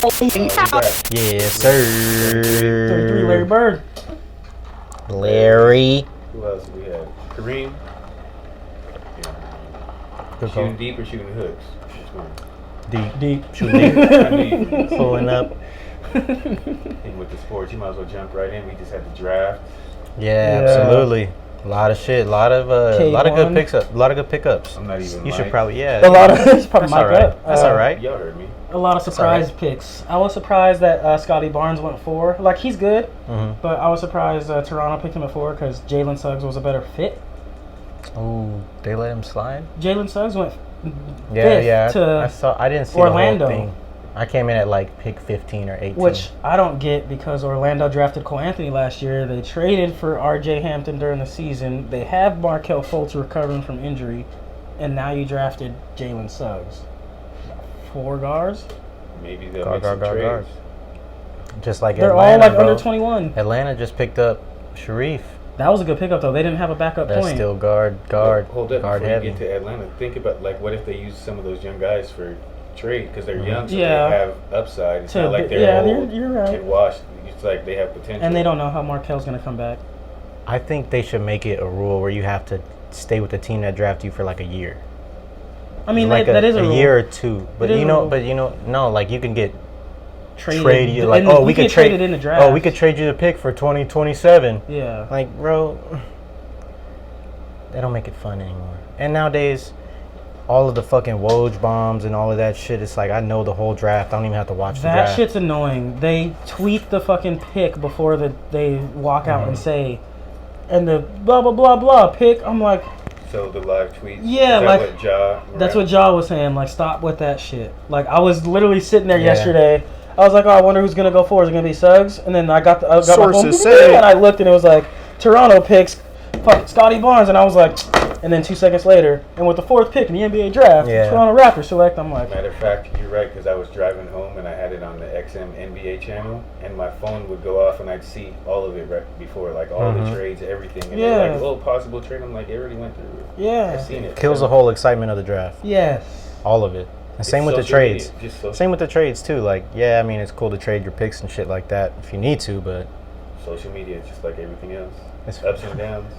Yes, sir. 33 Larry Bird. Larry. Who else we had? Kareem. Good Shooting call. deep or shooting hooks? Which one? Deep. Shooting deep. I knew you Pulling up. And with the sports, you might as well jump right in. We just had the draft. Yeah, absolutely. A lot of shit. A lot of good picks up. A lot of good pickups. I'm not even. You should Mike. probably A lot of That's probably all right. up. That's all right. Y'all heard me. A lot of surprise picks. I was surprised that Scotty Barnes went 4. Like, he's good, but I was surprised Toronto picked him at 4 because Jalen Suggs was a better fit. Ooh, they let him slide. Jalen Suggs went Yeah. to I didn't see Orlando. the whole thing. I came in at like pick 15 or 18. Which I don't get because Orlando drafted Cole Anthony last year. They traded for R.J. Hampton during the season. They have Markelle Fultz recovering from injury, and now you drafted Jalen Suggs. 4 guards. Maybe they'll make some trades. Guard. Just like They're Atlanta, all like bro. under 21. Atlanta just picked up Sharif. That was a good pickup though. They didn't have a backup That's point. still guard Hold up guard before heavy. you get to Atlanta. Think about like what if they use some of those young guys for trade because they're young, so Yeah. they have upside. It's not like they're old you're right. and washed. It's like they have potential. And they don't know how Markel's gonna come back. I think they should make it a rule where you have to stay with the team that drafted you for like a year. I mean, Like that is a rule. year or two. But is a rule. No, like you can get Traded. trade you And like, you we get could trade traded in the draft. Oh, we could trade you the pick for 2027. Yeah. Like, bro, they don't make it fun anymore. And nowadays, all of the fucking Woj bombs and all of that shit, it's like I know the whole draft. I don't even have to watch the That draft. shit's annoying. They tweet the fucking pick before they walk out and say, and the blah blah blah blah pick. I'm like, So the live tweets. Yeah, is that like, what Ja, that's what Ja was saying. Like, stop with that shit. Like, I was literally sitting there Yeah. yesterday. I was like, oh, I wonder who's gonna go for. Is it gonna be Suggs? And then I got my phone, Sources say. and I looked and it was like Toronto picks Scotty Barnes, and I was like, and then 2 seconds later, and with the 4th pick in the NBA draft, Yeah. Toronto Raptors select. I'm like, Matter of fact, you're right because I was driving home and I had it on the XM NBA channel, and my phone would go off and I'd see all of it right before, like all the trades, everything. And Yeah. they're like, oh, possible trade. I'm like, it already went through. yeah, I've seen it. Kills the whole excitement of the draft. yes. All of it. And It's same with the social trades. media, just social, Same with the trades too. Like, yeah, I mean, it's cool to trade your picks and shit like that if you need to, but social media, just like everything else. It's Ups and downs.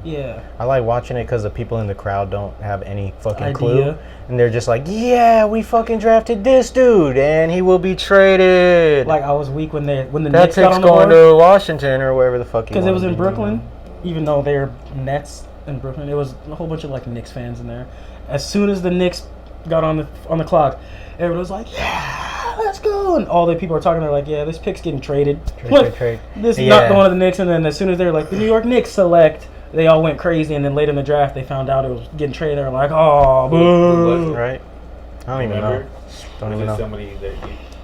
Yeah. I like watching it because the people in the crowd don't have any fucking Idea. clue, and they're just like, "Yeah, we fucking drafted this dude, and he will be traded." Like, I was weak when the that Knicks got pick's on the going board to Washington or wherever the fuck. because it was in Brooklyn, even though they're Nets in Brooklyn. It was a whole bunch of like Knicks fans in there. As soon as the Knicks got on the clock, everyone was like, "Yeah, let's go!" And all the people are talking. They're like, "Yeah, this pick's getting traded. Trade. This is Yeah. not going to the Knicks." And then as soon as they're like, "The New York Knicks select," they all went crazy. And then later in the draft, they found out it was getting traded. They were like, "Oh, Who was boo!" it? Right? I don't even Remember? know. Don't Was even it know. somebody that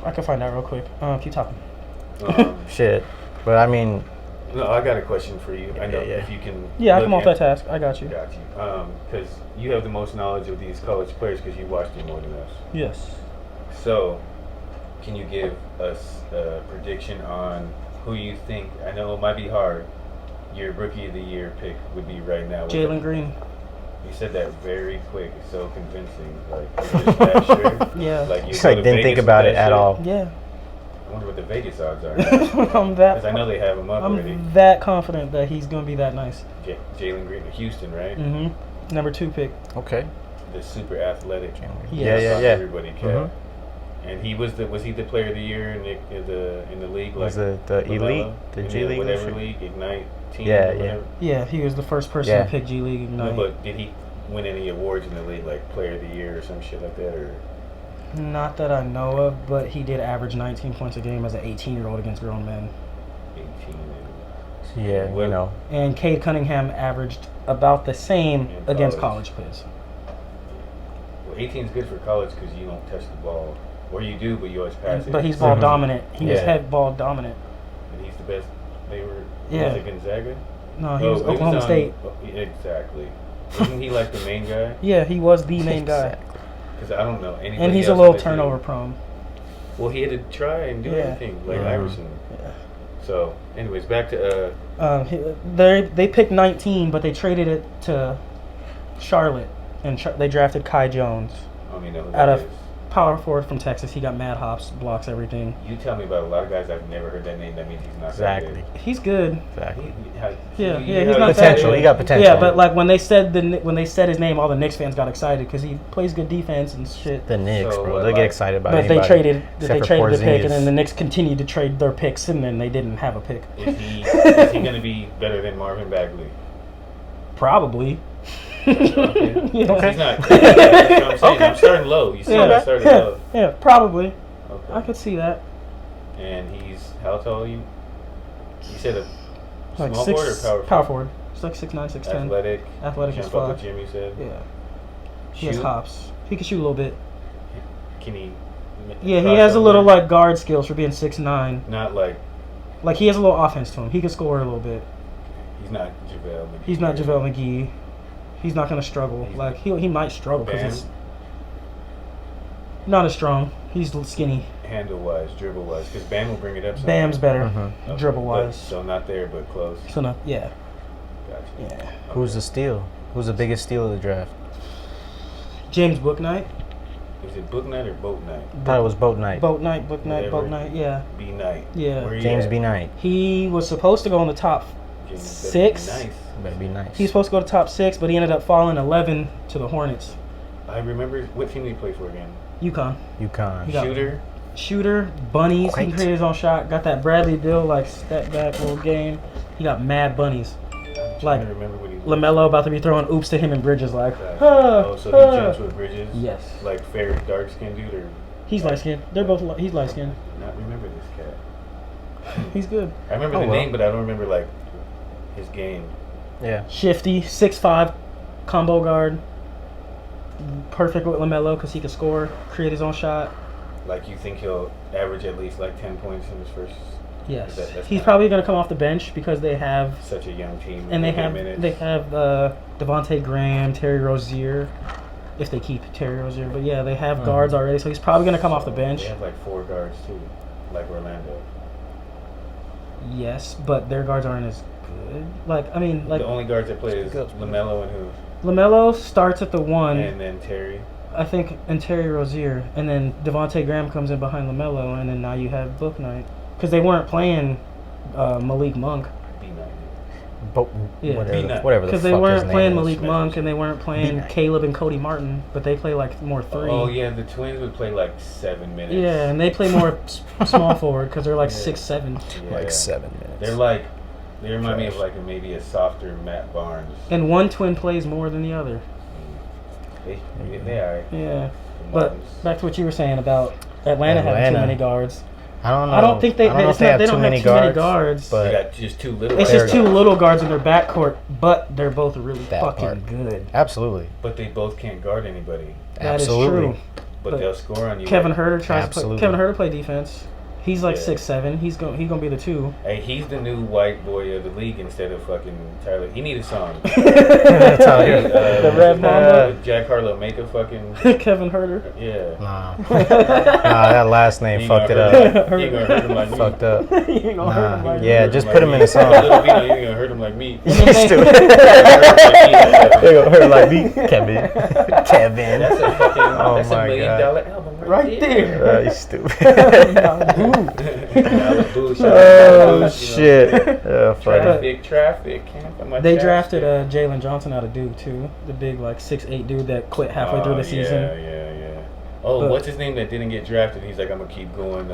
I can find out real quick. Keep talking. you? Shit, but I mean, No, I got a question for you. I know Yeah. if you can. Yeah, I look can at- multitask. I got you. Got you. Because you have the most knowledge of these college players because you watched them more than us. Yes. So, can you give us a prediction on who you think? I know it might be hard. Your rookie of the year pick would be right now. Jalen Green. You said that very quick. It's so convincing. Like you're just that sure. Yeah. Like you just go like to didn't Vegas think with about that it at shit. all. Yeah. I wonder what the Vegas odds are. I'm Because I know they have him up already. I'm that confident that he's gonna be that nice. Jalen Green, Houston, right? Mm-hmm. Number 2 pick. Okay. The super athletic. Yes. Yeah. Everybody kept. And he was he the player of the year in the league? Was like the LaMelo? elite, the In G League, whatever shit? league, Ignite team? Yeah, or yeah. whatever? Yeah, he was the first person Yeah. to pick G League No, Ignite. but did he win any awards in the league, like player of the year or some shit like that, or? Not that I know of, but he did average 19 points a game as an 18-year-old against grown men. 18 Yeah, Well, you know. And Cade Cunningham averaged about the same In against college. college players. Well, 18 is good for college because you don't touch the ball, or you do, but you always pass it. But he's ball dominant. He was Yeah. head ball dominant. And he's the best. They were. Yeah. Was it Gonzaga? No, he was he Oklahoma on- State. Exactly. Wasn't he like the main guy? Yeah, he was the main guy. Because I don't know anybody. And he's a else little that did. turnover prone. Well, he had to try and do Yeah. everything like Mhm. Iverson. Yeah. So, anyways, back to They picked 19, but they traded it to Charlotte, and they drafted Kai Jones I don't even know who out that of is. Power forward from Texas. He got mad hops, blocks everything. You tell me about a lot of guys I've never heard that name. That means he's not Exactly. that He's good. Exactly. good. Yeah, He- he's how not you- Potential. He got potential. Yeah, but like when they said his name, all the Knicks fans got excited because he plays good defense and shit. The Knicks, So, bro. They get like- excited about But anybody. they traded except for the pick, and then Porzingis. the Knicks continued to trade their picks, and then they didn't have a pick. Is he going to be better than Marvin Bagley? Probably. Okay. Yeah. He's not. That's what I'm saying. Okay. I'm starting low. You see, Yeah. I'm starting low. Yeah, probably. Okay. I could see that. And he's how tall are you? You said a Like small forward or power forward? Power forward. It's like 6'9", 6'10". Athletic. Athletic as Jump up fuck. the gym. You said. Yeah. He has Shoot? hops. He can shoot a little bit. Can he? Yeah, he cross has a little over? like guard skills for being 6'9". Not like Like he has a little offense to him. He can score a little bit. he's not JaVale McGee. He's not JaVale McGee. He's not gonna struggle. He's- Like he might struggle because Bam? it's not as strong. He's skinny. Handle wise, dribble wise, because Bam will bring it up. Sometimes. Bam's better Mhm. Okay, dribble but- wise. So not there, but close. So no, yeah, Gotcha. yeah. Who's the steal? Who's the biggest steal of the draft? James Bouknight. Is it Book Night or Boat Night? I thought it was Boat Night. Bouknight. Whatever. Bouknight. Yeah, B Night. Yeah. Where he James at? B. Knight. he was supposed to go in the top James better be 6. Nice. Better be nice. He's supposed to go to top 6, but he ended up falling 11 to the Hornets. I remember what team did he play for again? UConn. UConn. He got- Shooter. Bunnies. He White. created his own shot. Got that Bradley Bill like step back little game. He got mad bunnies. I'm Like, trying to remember what he LaMelo about to be throwing oops to him and Bridges like. Oh, so he jumps with Bridges. Yes. Like fair dark skinned dude, or He's light skinned. They're both. He's light skinned. not remember this cat. He's good. I remember Oh, the well. name, but I don't remember like his game. Yeah. Shifty, 6'5", combo guard. Perfect with LaMelo because he can score, create his own shot. Like you think he'll average at least like 10 points in his first. Yes, That's he's not- probably going to come off the bench because they have Such a young team. and they give him have minutes. Devontae Graham, Terry Rozier, if they keep Terry Rozier. But yeah, they have Mhm. guards already, so he's probably going to come off the So bench. They have like 4 guards too, like Orlando. Yes, but their guards aren't as good. Like I mean, like The only guards that play is Good. LaMelo and who, LaMelo starts at the 1. and then Terry. I think, and Terry Rozier, and then Devontae Graham comes in behind LaMelo, and then now you have Bouknight. Because they weren't playing Malik Monk. B9. Boat. Yeah. Whatever. B-Nut. Whatever the Because fuck they his weren't name playing is. Malik Smith. Monk, and they weren't playing B-Nut. Caleb and Cody Martin, but they play like more 3. Oh yeah, the Twins would play like 7 minutes. Yeah, and they play more small forward because they're like Yeah. 6'7". Yeah. Like 7 minutes. They're like, they remind me of Trash. like maybe a softer Matt Barnes. And one twin plays more than the other. They are. Yeah. But back to what you were saying about Atlanta having too Atlanta. many guards. I don't know. I don't think they. I don't know It's if they not, have they too don't many have too many guards. They But got just too little. It's There just you two go. little guards in their backcourt, but they're both really That fucking part. good. absolutely, But they both can't guard anybody. That is absolutely. true. But But they'll score on you. Kevin like- Herter tries to play. Absolutely. Kevin Herter play defense. He's like Yeah. 6'7". He's gonna be the 2. Hey, he's the new white boy of the league instead of fucking Tyler. He needed a song. That's how Hey, you- The Red Mamba. Jack Harlow, make a fucking Kevin Herter. yeah. Nah. Nah, that last name He fucked it gonna hurt up. him. He ain't gonna hurt him like me. Fucked up. You ain't gonna hurt him Nah. like Yeah, that. just put him in a song. Little Vito, you ain't gonna hurt him like me. Stupid. They gonna hurt like me, Kevin. Kevin. That's a fucking Oh that's my $1 million God. album Right there. You stupid. Malibu, shout out Oh to shit. Yeah, funny. traffic. Camp on my They chest. drafted Jalen Johnson out of Duke too, the big like 6'8" dude that quit halfway through the season. Yeah. Oh, But- what's his name that didn't get drafted? He's like, I'm gonna keep going.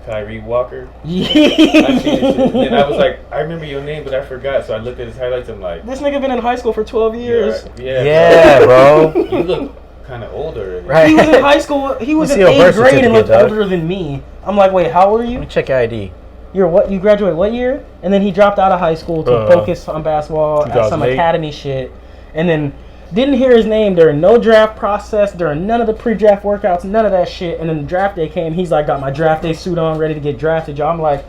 Kyrie Walker. I seen this shit. And I was like, I remember your name, but I forgot. So I looked at his highlights. I'm like, This nigga been in high school for 12 years. Yeah, bro. You look kind of older. Right. He was in high school. He was Let's in see your 8th birth grade and looked certificate, dog. older than me. I'm like, wait, how old are Let me you? check your ID. You're what? You graduate what year? And then he dropped out of high school to focus on basketball at some 2008. academy shit. And then didn't hear his name during no draft process, during none of the pre-draft workouts, none of that shit. And then the draft day came. He's like, got my draft day suit on, ready to get drafted. Y'all, I'm like,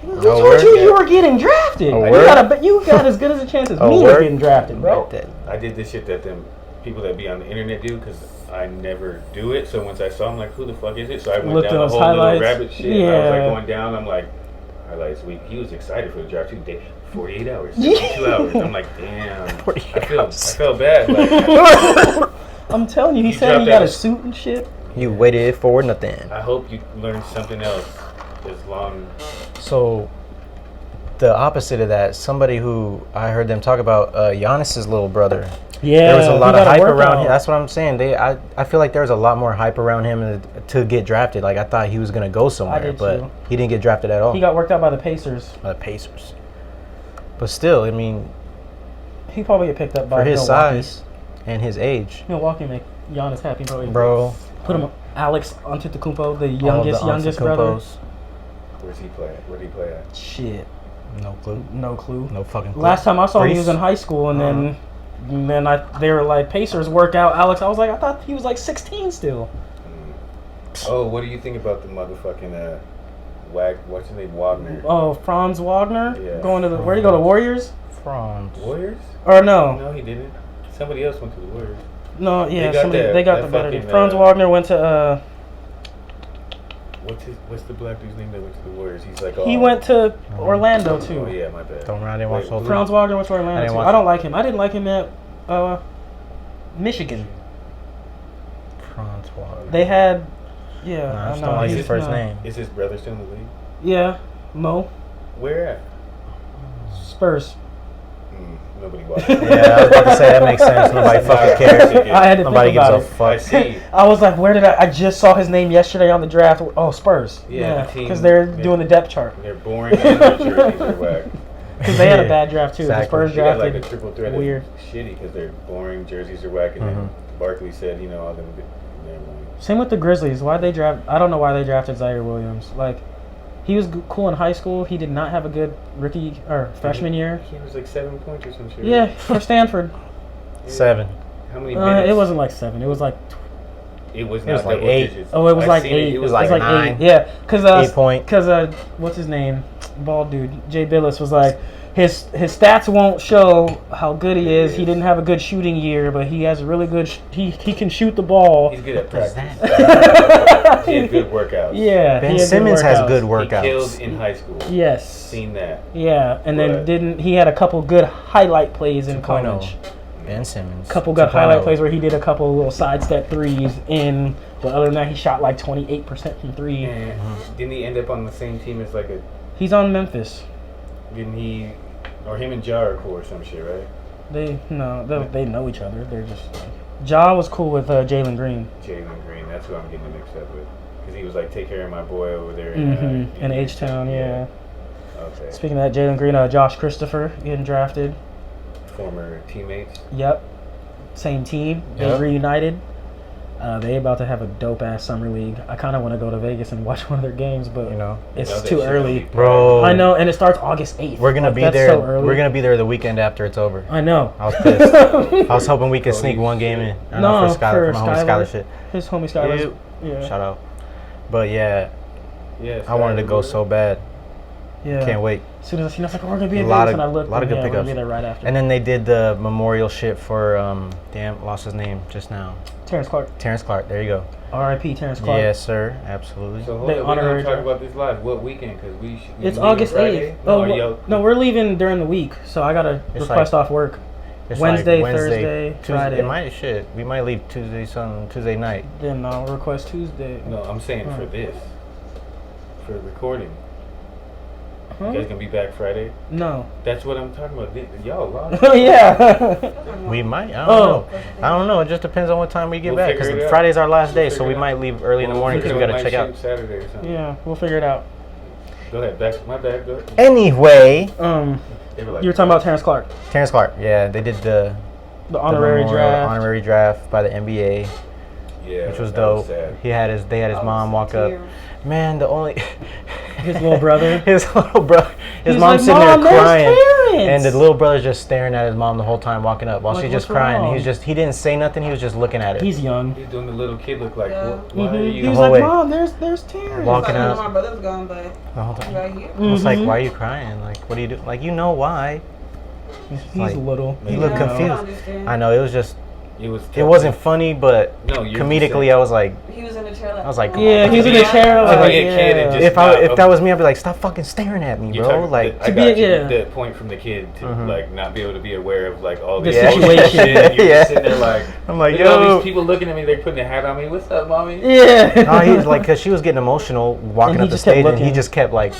who Oh, told word? you were getting drafted? Oh, You word? you got as good as a chance as Oh, me of word? getting drafted, bro. I did this shit that them people that be on the internet do because I never do it. So once I saw, I'm like, who the fuck is it? So I went Looked down at the those whole highlights. little rabbit shit. And I was Yeah. like going down. I'm like, highlights week. He was excited for the draft too. 48 hours, 72 hours. I'm like, damn. 48 I hours. felt bad. Like, I'm telling you, he You said he dropped got out. a suit and shit. You waited for nothing. I hope you learned something else. As long. So, the opposite of that, somebody who I heard them talk about, Giannis's little brother. Yeah, There was a lot he of got a hype workout. around him. That's what I'm saying. I feel like there was a lot more hype around him to get drafted. Like, I thought he was going to go somewhere, did but too. he didn't get drafted at all. He got worked out by the Pacers. By the Pacers. But still, I mean, He probably get picked up by for his Milwaukee. size and his age, Milwaukee make Giannis happy, probably. bro. Put him Alex Antetokounmpo, the all of the youngest brother. Antetokounmpos, Where's he play? Where did he play at? Shit, no clue. no clue. No fucking clue. Last time I saw him, he Greece? was in high school, and then they were like Pacers workout Alex. I was like, I thought he was like 16 still. Oh, what do you think about the motherfucking what's his name, Wagner? Oh, Franz Wagner Yeah. going to where'd he go? The Warriors? France. Warriors? Or no? No, he didn't. Somebody else went to the Warriors. No, yeah, They got they got that the better. fucking, Franz Wagner went to. What's the black dude's name that went to the Warriors? He's like. He went to Orlando too. Oh yeah, my bad. Don't mind. I didn't watch the whole thing. Franz Wagner went to I Orlando didn't too. watch I don't like him. I didn't like him at Michigan. France Wagner. They had, yeah. Nah, I just know, don't like his he's first not- name. Is his brother still in the league? Yeah, Mo Where at? Spurs. Nobody watched. Yeah, I was about to say that makes sense. Nobody fucking cares. I had to Nobody think gives about a it. I fuck. see. I was like, where did I just saw his name yesterday on the draft. Oh, Spurs. Yeah, the team- because they're yeah. doing the depth chart. They're boring and their jerseys are whack. Because they had a bad draft too. Exactly. The Spurs They got like drafted a triple threat weird. of shitty because they're boring, jerseys are whack, and then Barkley said, all them. Never mind. Same with the Grizzlies. Why they draft? I don't know why they drafted Zaire Williams. Like, he was cool in high school. He did not have a good rookie or freshman year. He was like 7 points or some shit. Yeah, for Stanford. 7. How many minutes? It wasn't like 7. It was like It was was not like double 8. digits. Oh, it was I've like seen 8. It was like like 9. 8. Yeah, because 8 point. what's his name? Bald dude, Jay Billis was like his stats won't show how good he is. He didn't have a good shooting year, but he has a really good. He can shoot the ball. He's good at What is practice. that? He had good workouts. Yeah, Ben he had Simmons has workouts. good He workouts. killed in high school. Yes. Seen that. Yeah, and then But- he had a couple good highlight plays in 2.0. college. Ben Simmons. Couple good 2.0. highlight plays where he did a couple little sidestep threes in, but other than that, he shot like 28% from three. And didn't he end up on the same team as like a? He's on Memphis. Didn't he? Or him and Ja are cool or some shit, right? They know each other. They're just like, Ja was cool with Jalen Green. Jalen Green. That's who I'm getting mixed up with. Because he was like, take care of my boy over there In H-Town, yeah. Okay. Speaking of that, Jalen Green, Josh Christopher getting drafted. Former teammates. Yep, same team. They Yep. reunited. They about to have a dope ass summer league. I kind of want to go to Vegas and watch one of their games, but it's that too shit early. gonna be Bro. I know, and it starts August 8th. We're gonna Like, be that's there. So early. We're gonna be there the weekend after it's over. I know. I was pissed. I was hoping we could Holy sneak one shit. game in. I No, know, for for my homie Skylar. scholarship. His homie Skylar's. Yep. Yeah. Shout out. But yeah, Yeah. I wanted to go so bad. Yeah. Can't wait. As soon as I seen, I was like, oh, we're gonna be in A lot Vegas, of- and I looked. lot of good and, yeah, we're gonna pickups. be there right after. And then they did the memorial shit for lost his name just now. Terrence Clark, Terrence Clark. There you go. R.I.P. Terrence Clark. Yes, sir. Absolutely. So hold They on, we're honorary gonna talk draft. about this live. What weekend? Because we It's leaving August Friday? 8th. No, Oh, yo, no, we're leaving during the week, so I gotta It's request like- off work. It's Wednesday, like Thursday, Tuesday, Friday. It might we might leave Tuesday night. Then I'll request Tuesday. No, I'm saying for Oh. this, for recording. Huh? You guys gonna be back Friday? No. That's what I'm talking about. Y'all lost. Yeah. We might. I don't Oh. know. I don't know. It just depends on what time we get We'll back. figure Because it out. Friday's our last day, We'll so figure we it out. might leave early in the morning because we gotta check out. Saturday or something. Yeah, we'll figure it out. Go ahead. Back. My bad. Go ahead. Anyway, They were like, You were talking about Terrence Clark, Terrence Clark. Yeah, they did the honorary memorial draft. honorary draft by the NBA, Yeah, which was that was dope. sad. They had his mom walk up. Man, the only His little brother. his little brother, his He's mom's like, sitting there "Mom, there's crying, parents!" and the little brother's just staring at his mom the whole time walking up while Like, she's just what's crying. wrong? He didn't say nothing. He was just looking at it. He's young. He's doing the little kid look like. Yeah. Why are He you? was whole like, way. Mom, there's Terrence. Walking I know up. my brother's gone, but the whole he's time. right here. I was like, Mhm. why are you crying? Like, what do you do? Like, you know why? He's like, little. you look Yeah, I confused. understand. I know, it was just it wasn't funny, but No, you're comedically, I was like, He was in the chair like. I was like, Yeah, he was in the chair like, Like a kid and just if that was me, I'd be like, stop fucking staring at me, bro. Like, I got you. The point from the kid to like not be able to be aware of like all The this situation. shit. You're just sitting there like, I'm like, look at all yo. these people looking at me. They're putting a hat on me. What's up, mommy? Yeah. No, he's like, cause she was getting emotional walking And he up the just kept stage, and he looking. just kept like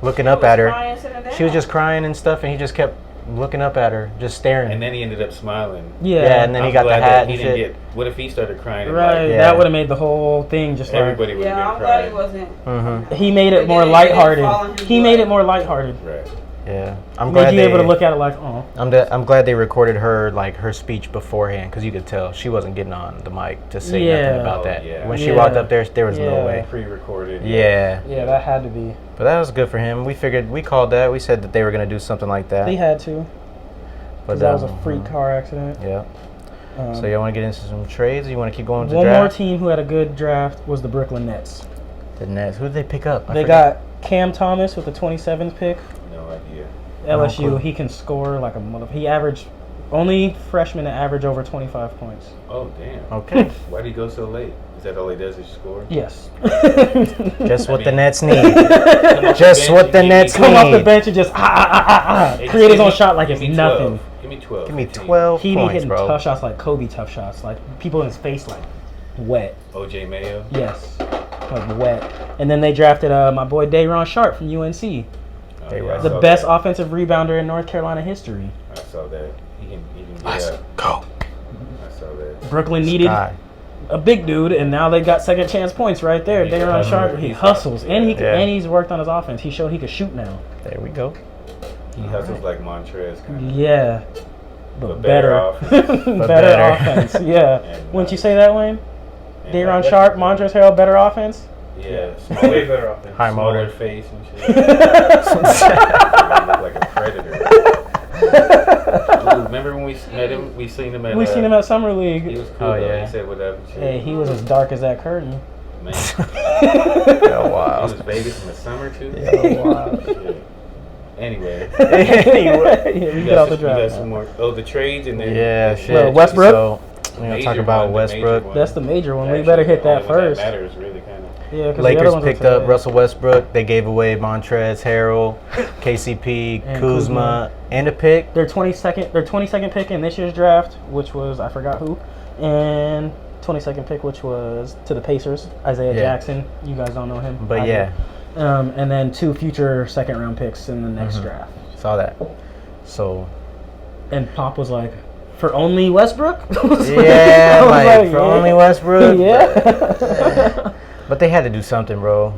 looking up at her. She was just crying and stuff, and he just kept looking up at her, just staring. And then he ended up smiling. Yeah. And then he I'm got the glad hat that and he didn't shit. What if he started crying? And Right, like, Yeah. that would have made the whole thing just everybody would have Yeah, been I'm glad he crying. wasn't. He made it more lighthearted. He made it more lighthearted. Right. Yeah, I'm Made glad you they. able to look at it like, oh. I'm glad they recorded her speech beforehand, because you could tell she wasn't getting on the mic to say Yeah. nothing about that. Oh, yeah. When she Yeah. walked up there was Yeah. no way. Pre-recorded. Yeah, Yeah, that had to be. but that was good for him. We called that. We said that they were gonna do something like that. They had to. But Because that was a freak car accident. Yeah. So y'all want to get into some trades? Or you want to keep going to One draft? more team who had a good draft was the Brooklyn Nets. The Nets. Who did they pick up? They got Cam Thomas with the 27th pick. No idea. LSU, clue. he can score like a mother. He averaged only freshman to average over 25 points. Oh damn. Okay. Why did he go so late? Is that all he does is score? Yes. Just what the mean- Nets need. Come off Just the what bench the and Nets give me- Come off the need. bench and just Hey, create his give own me- shot like give it's me nothing. 12. Give me 12. Give me 15. 12 He be points, hitting bro. tough shots like Kobe tough shots, like people in his face like wet. OJ Mayo. Yes, like wet. And then they drafted my boy Day'Ron Sharp from UNC, Oh, Hey, yeah, right. I the saw best that. offensive rebounder in North Carolina history. I saw that. He can get Let's up. go. I saw that. Brooklyn needed Sky. a big dude, and now they got second chance points right there. He's a Day'Ron hustler. Sharp, he He's hustles, a- and Yeah. he's worked on his offense. He showed he could shoot now. There we go. He hustles like Montrez kind of. Yeah, but But better, better better, better. offense. Yeah, And, wouldn't you say that, Wayne? And Day'Ron like- Sharp, Montrezl Harrell, better offense. Yeah, smaller, Way better offense. High smaller motor. face and shit. Look like a predator. Ooh, remember when we met him? We seen him at. We seen him at Summer He League. was cool. Oh, though. yeah. He said what up and shit. Hey, he was as dark as that curtain. Man. Oh, He wow. was Vegas in the summer too. Oh, wow. Shit. Anyway, Yeah, we you get off the got draft. some more. Oh, the trades and then Yeah, shit. Well, Westbrook? So, we're going to talk Major about one, the major Westbrook. one. That's the major one. We Actually, better hit the that only one first. That matters really kind of. Yeah, 'cause the Lakers other ones were picked up today. Russell Westbrook. They gave away Montrezl Harrell, KCP, And Kuzma, and a pick. Their 22nd pick in this year's draft, which was I forgot who, and 22nd pick, which was to the Pacers, Isaiah Yeah. Jackson. You guys don't know him, But I do. yeah, And then 2 future second-round picks in the next draft. saw that. So, And Pop was like, "For only Westbrook?" yeah, I was like, for yeah. only Westbrook. Yeah. But they had to do something, bro.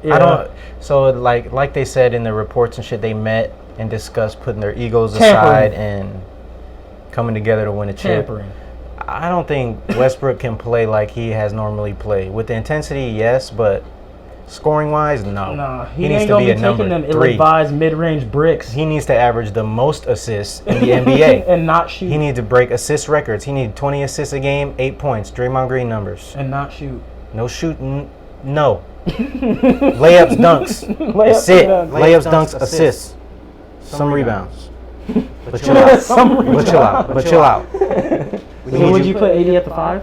Yeah. I don't. So like they said in the reports and shit, they met and discussed putting their egos Tampering. aside and coming together to win a chip. Tampering. I don't think Westbrook can play like he has normally played. With the intensity, yes, but scoring wise, no. Nah, he needs ain't to gonna be be a number taking them 3. ill-advised mid-range bricks He needs to average the most assists in the NBA. and not shoot. He needs to break assist records. He needs 20 assists a game, 8 points. Draymond Green numbers. and not shoot. No shooting. No. Layups, dunks. Layups That's it. and dunks. Layups, dunks, assists. Some rebounds. But chill out. Some But chill out. But chill out. So would you put 80 at the 5?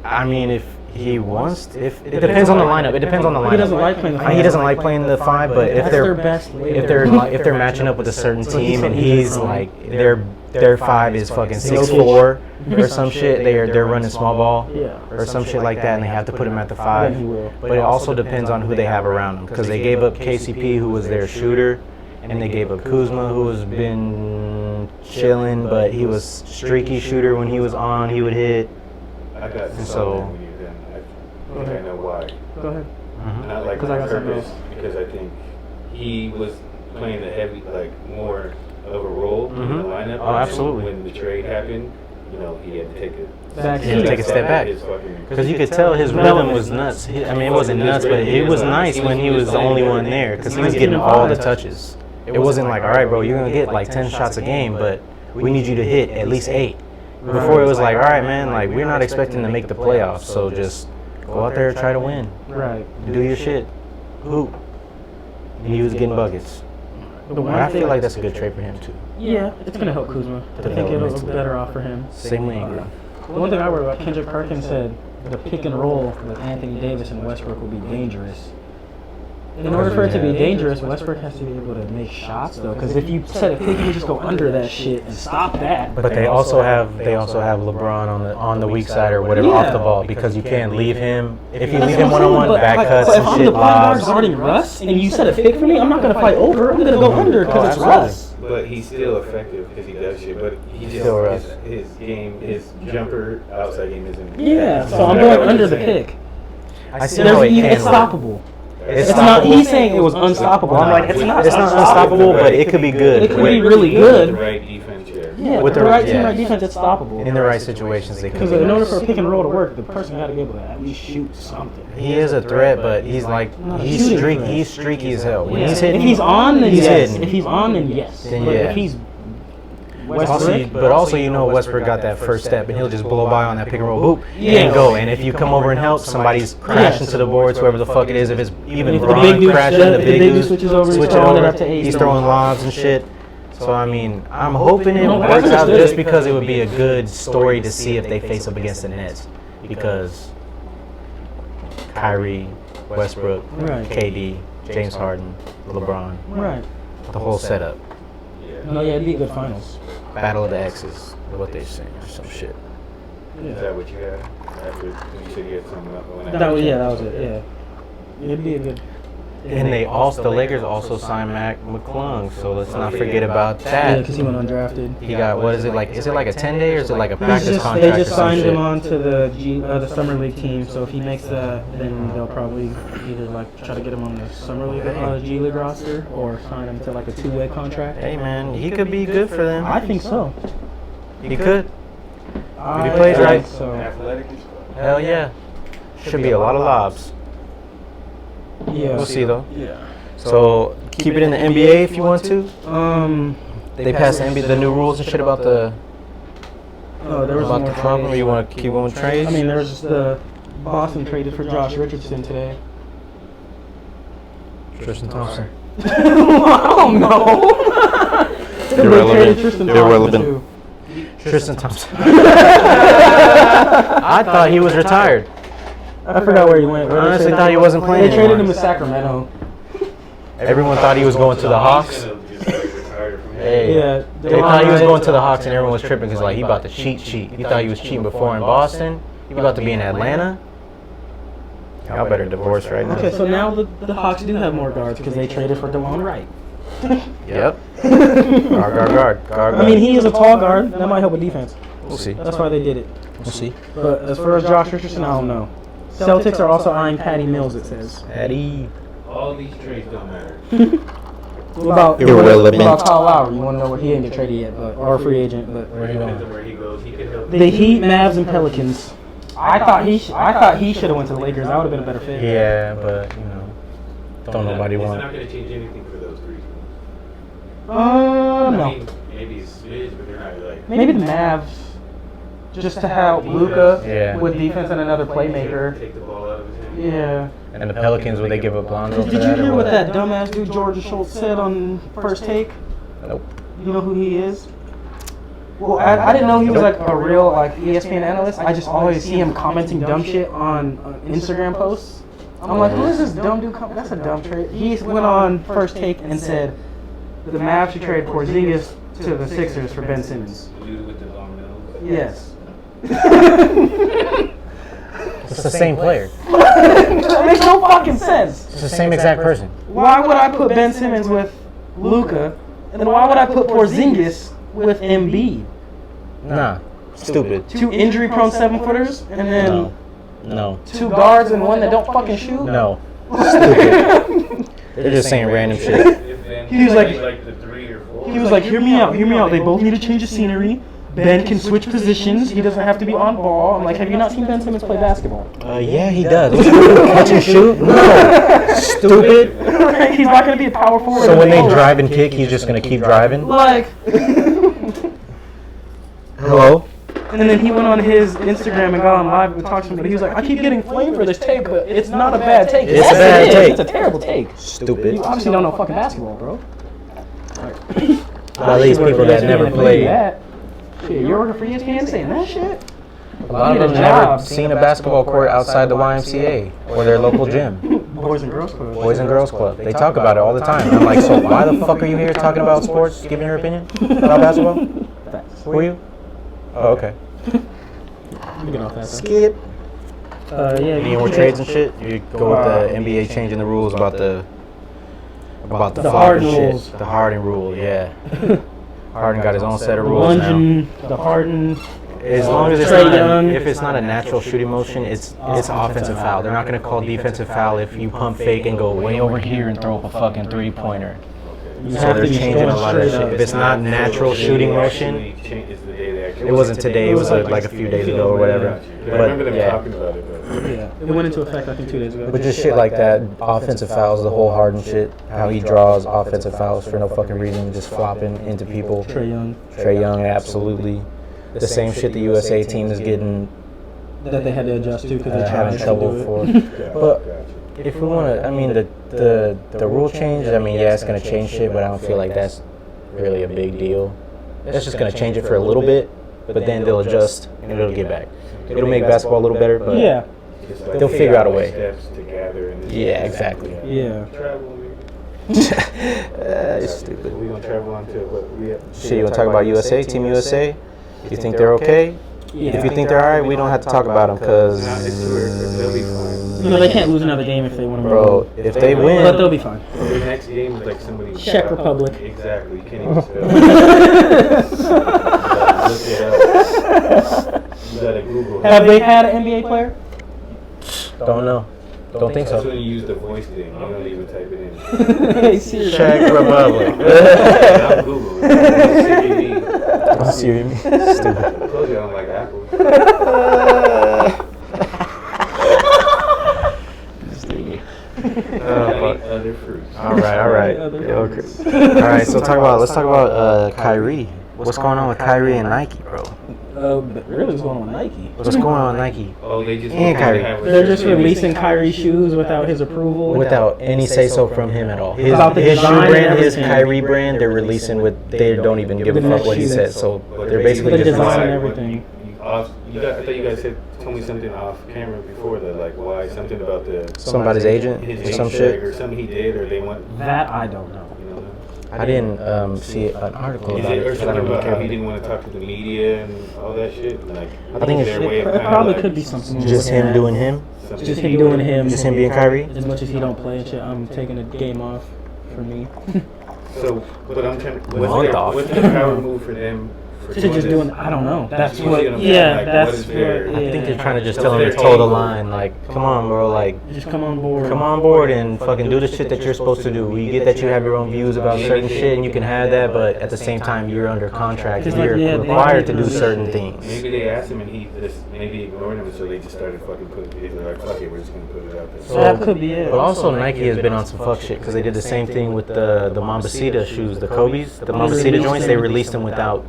I mean, if he wants, if it depends on the lineup. It depends on the lineup. He doesn't like playing the 5. He doesn't like playing the 5, but if That's they're their best. if they're matching up with a certain team and he's like their 5 is fucking 6'4" or some shit, they're running small ball Yeah. or some shit like that, and they have to put him at the 5. Then he will. But it also depends on who they have around him, because they gave up KCP, who was their shooter, and they gave up Kuzma, who has been chilling, but he was streaky shooter when he was on. He would hit. I got So- so when you're done. I think I know why. Go ahead. Not like 'Cause I on got something purpose, else. because I think he was playing the heavy, like more of a role in the lineup. Oh, absolutely. When the trade happened, you know, he had to take a Back He had to take a step back. His fucking- Because you could tell his rhythm was nuts. I mean, it wasn't nuts, but it was nice when he was the only one there, because he was getting all the touches. It wasn't like, all right, bro, you're going to get like 10 shots a game, but we need you to hit at least 8. Before it was like, all right, man, like we're not expecting to make the playoffs, so just go out there and try to win. Right. Do your shit. Hoop. And he was getting buckets. The one But I feel like that's a good trade for him too. Yeah, it's gonna help Kuzma. I think it'll look better off for him. Same way Ingram. The one thing I worry about, Kendrick Perkins said the pick and roll with Anthony Davis and Westbrook will be dangerous. In order for it to be dangerous, Westbrook has to be able to make shots though. Because if you set a pick, you just go under that shit and stop that. But they also have LeBron on the weak side or whatever off the ball because you can't leave him. If you leave him one-on-one, back cuts and shit, If I'm the point guard lobs. guarding Russ and you set a pick for me, I'm not gonna fight over. I'm gonna go under because it's Russ. But he's still effective because he does shit. But he just Still Russ. his game, his jumper outside game isn't. Yeah, so I'm going under the pick. I see how it can It's work. stoppable. It's not. stoppable. He's saying it was unstoppable. I'm like, it's not. It's not unstoppable, but it could be good. It could be With really the good. right defense, yeah. Yeah, With with the the right right- team, yeah. right defense, it's stoppable. In the right situations, they could. Because be in order nice. for a pick and roll to work, the person got to be able to at least shoot something. He is a threat, but he's like Not a he's shooting streaky. threat. He's streaky as hell. When Yeah. he's hitting, if he's on, then he's yes. hitting. If he's on, then yes. Then but yeah. if he's Also, but also, you know, Westbrook got that first step, and he'll just blow by on that pick and roll, boop, Yeah. and go. And if you come over and help, somebody's crashing to the boards, whoever the fuck it is. If it's even If the LeBron big dude- crashing, the the big dude dude switches over, he's switch it throwing it over. up to Ace. He's throwing lobs and shit. So I mean, I'm hoping it No, works that's out understood. just because it would be a good story to see if they face up against the Nets, because Kyrie, Westbrook, Right. KD, James Harden, LeBron, Right. the whole setup. No, yeah, it'd be a good finals. Battle of the X's, is what they're saying, or some shit. Is that what you had? After you said you had something up when That was it. Yeah, it'd be a good. And they also, the Lakers also signed Mac McClung, so let's not forget about Yeah, that. because he went undrafted. He got, what is it like? Is it like a 10-day or is it like a practice They contract just or some signed shit? him on to the summer league team. So if he makes that, then they'll probably either like try to get him on the summer league G League roster or sign him to like a 2-way contract. Hey man, he could be good for them. I think so. He could. I plays think right. So Athletic. Hell yeah. Should be a lot of lobs. yeah, We'll see though. Yeah. So keep it in the NBA if you want to. They passed the new rules and shit about the There was about more the problem. Or trades. you want to keep going with trades? I mean, there was just the Boston traded for Josh Richardson today. Tristan Thompson. I don't know. Irrelevant. Tristan Irrelevant. Thompson, too. Tristan Thompson. I thought he was retired. I forgot where he went. I honestly thought he wasn't playing They traded him anymore. to Sacramento. Everyone thought he was going to the Hawks. Hey, Yeah, they thought he was going to the Hawks, and everyone was tripping because like he about to cheat. He thought he was cheating before in Boston. He about to be in Atlanta. Y'all better divorce right now. Okay, so now the Hawks do have more guards because they traded for DeLon Wright. Yep. Guard. I mean, he is a tall guard. That might help with defense. We'll see. That's why they did it. We'll see. But as far as Josh Richardson, I don't know. Celtics are also eyeing Patty Mills, it says. Eddie. All these trades don't matter. What about Irrelevant. What about Kyle Lowry? You want to know what he didn't get traded yet, or a free agent? But Where he goes, he could help. the Heat, Mavs, and Pelicans. I thought he should have went to the Lakers. That would have been a better fit. Yeah, but you know, don't nobody It's want. not going to change anything for those three. No. I mean, maybe it's smidge, but they're not like. Maybe the Mavs, just to help Luka Yeah. with defense and another playmaker. Take the ball out of his hand. Yeah. And the Pelicans, would they give up Lonzo for Did you that? hear or what that dumbass dude Jordan Schultz said on First Take? Nope. You know who he is? Well, I didn't know he was like a real like ESPN analyst. I just always see him commenting dumb shit on Instagram posts. I'm like, who is this dumb dude? That's a dumb trade. He went on First Take and said the Mavs should trade Porzingis to the Sixers for Ben Simmons. The dude with the long nose. Yes. It's the same player. That makes no fucking sense. It's the same exact person. Why would I put Ben Simmons with Luka, and then why would I put Porzingis with Embiid? Nah. Stupid. Two injury-prone 7-footers, and then No. two guards and one that don't fucking shoot. No. Stupid. They're just saying random shit. If Ben He was like- played the 3 or 4. He was like, hear me out. They both need to change the scenery. Ben can switch positions. He doesn't have to be on ball. I'm like, have you not seen Ben Simmons play basketball? Yeah, he does. Catch and shoot? No. Stupid. He's not going to be a power forward. So when they anymore. drive and kick, he's just gonna keep driving. Like, Hello. and then he went on his Instagram and got on live and talked to him. But he was like, I keep getting flamed for this take, but it's not a bad take. It's a Yes, bad it is. take. It's a terrible take. Stupid. You obviously don't know fucking basketball, bro. At least people that never played. Shit, you're working for ESPN saying that shit? A lot of them never seen a basketball court outside the YMCA or their local gym. Boys and Girls Club. Boys and Girls Club. They talk about it all the time. I'm like, so why the fuck are you here talking about sports, giving your opinion about basketball? Who are you? Oh, okay. We get off that. Skip. Yeah. Any more trades and shit? You go with the NBA changing the rules about the Harden shit. rules. The Harden rule, yeah. Harden got his own set of rules now. The Harden. As long as it's Trae not, Young. if it's not a natural shooting motion, it's offensive foul. They're not going to call defensive foul if you pump fake and go way over here and throw up a fucking 3-pointer. So they're changing a lot of shit. If it's not natural shooting motion, it wasn't today. It was like a few days ago or whatever. I remember them talking about it. Yeah, it went into effect I think 2 days ago. But just shit like that, offensive fouls, the whole Harden shit, how he draws offensive fouls for no fucking reason, just flopping into people. Trae Young, absolutely. The same shit the USA team is getting. That they had to adjust to because they're having trouble for. But if we want to, I mean, the rule change, I mean, yeah, it's going to change shit, but I don't feel like that's really a big deal. That's just going to change it for a little bit, but then they'll adjust and it'll get back. It'll make basketball a little better, but yeah, they'll figure out a way. Yeah, exactly. Yeah. It's stupid. We're going to travel on to what Shit, you want to talk about USA, Team USA? You think they're okay? Yeah. If you think they're alright, we don't have to talk about them because. they'll be fine. No, they can't lose another game if they want to. Bro, if they win. But they'll be fine. The next game is like somebody. Czech Republic. Exactly. You can't even spell. Look it up. You gotta Google. Have they had an NBA player? Don't know. Don't think That's so. when you use the voice thing. You don't even type it in. Hey, Siri. Czech Republic. Not Google. Siri me. Stupid. I told you I don't like Apple. Other fruits. All right. Let's talk about Kyrie. What's going on with Kyrie and Nike, bro? But really, what's going on with Nike? What's going on with Nike? Oh, they just And Kyrie. They're just releasing Kyrie shoes without his approval. Without any say-so from him at all. His About the shoe design and brand, his everything. Kyrie brand, they're releasing with. They don't even give a fuck what he says. So they're basically The just design and releasing. everything. I thought you guys told me something off camera before that, like why something about the Somebody's agent his or name some tag shit. or something he did or they want. That I don't know. You know, I didn't see an article is about it, or it. 'Cause I something don't really about how he care. didn't want to talk to the media and all that shit. Like I think it's- their way of It kinda probably like could be something. Just him doing him. something- Just him doing him. Just him being Kyrie. As much as he don't play and shit, I'm taking a game off for me. So, but I'm trying to. Month off. What's the power move for them? For To just doing, I don't know. That's You see what. what I'm saying? Yeah, Like, that's what is their- what. I think they're Yeah. trying to just tell him to toe the line. Like, come on, bro. Like, Just come on board. come on board and fucking do the shit that you're supposed to do. We get that you have your own views about certain shit and you can have that, but at the same time, you're under contract. Just like, You're yeah, they required to need do to- certain things. Maybe they asked him and he just maybe ignored him, so they just started fucking putting it. They're like, fuck it, we're just gonna put it out there. That could be it. But also, Nike has been on some fuck shit because they did the same thing with the Mambasita shoes, the Kobe's, the Mambasita joints. They released them without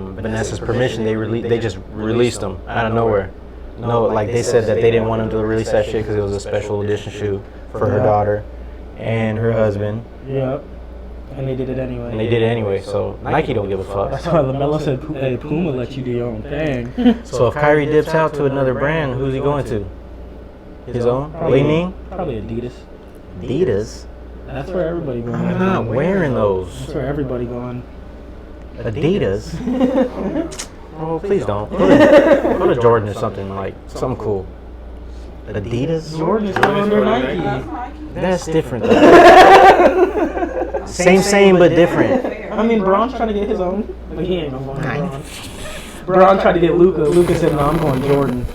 Vanessa's permission. They just released them out of nowhere. No, like they said that they didn't want them to release that shit because it was a special edition shoe for her daughter and her husband, Yep. And they did it anyway. and they did it anyway. So Nike don't give a That's fuck. why LaMelo said, "Hey, Puma let you do your own thing." So if Kyrie dips out to another brand, who's he going to? His own? Leaning? Probably Adidas. Adidas. That's where everybody going. I'm not wearing those. That's where everybody going. Adidas. Oh, please don't. Go to Jordan or something like something cool. Adidas. Jordan is going under Nike. That's different. Though. Same, but different. I mean, Braun's trying to get his own, but he ain't going to Braun. Braun tried to get Luka. Luka said, "No, I'm going Jordan."